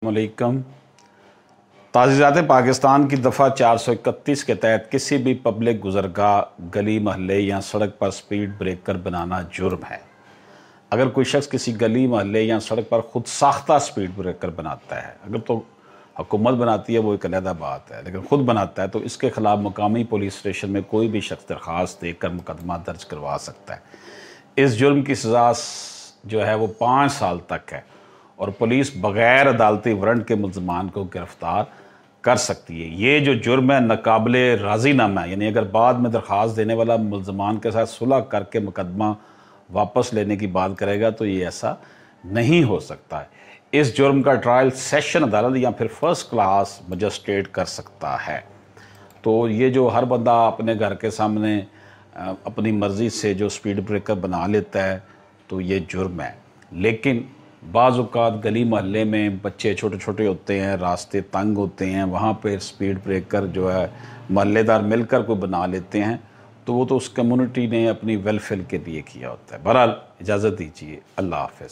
वालेकुम। ताज़ीज़ात पाकिस्तान की दफ़ा 431 के तहत किसी भी पब्लिक गुज़रगाह, गली मोहल्ले या सड़क पर स्पीड ब्रेकर बनाना जुर्म है। अगर कोई शख्स किसी गली मोहल्ले या सड़क पर खुद साख्ता स्पीड ब्रेकर बनाता है, अगर तो हुकूमत बनाती है वो एक अलग बात है, लेकिन ख़ुद बनाता है तो इसके ख़िलाफ़ मुकामी पुलिस स्टेशन में कोई भी शख्स दरख्वास्त देकर मुकदमा दर्ज करवा सकता है। इस जुर्म की सज़ा जो है वो 5 साल तक है और पुलिस बग़ैर अदालती वारंट के मुल्ज़मान को गिरफ़्तार कर सकती है। ये जो जुर्म है नाकाबिले राज़ीनामा है, यानी अगर बाद में दरख्वास्त देने वाला मुल्ज़मान के साथ सुलह करके मुकदमा वापस लेने की बात करेगा तो ये ऐसा नहीं हो सकता है। इस जुर्म का ट्रायल सेशन अदालत या फिर फर्स्ट क्लास मजिस्ट्रेट कर सकता है। तो ये जो हर बंदा अपने घर के सामने अपनी मर्ज़ी से जो स्पीड ब्रेकर बना लेता है तो ये जुर्म है। लेकिन बाज़ औक़ात गली मोहल्ले में बच्चे छोटे छोटे होते हैं, रास्ते तंग होते हैं, वहाँ पे स्पीड ब्रेकर जो है मोहल्लेदार मिलकर कोई बना लेते हैं, तो वो तो उस कम्युनिटी ने अपनी वेलफेयर के लिए किया होता है। बहरहाल इजाज़त दीजिए, अल्लाह हाफ़िज़।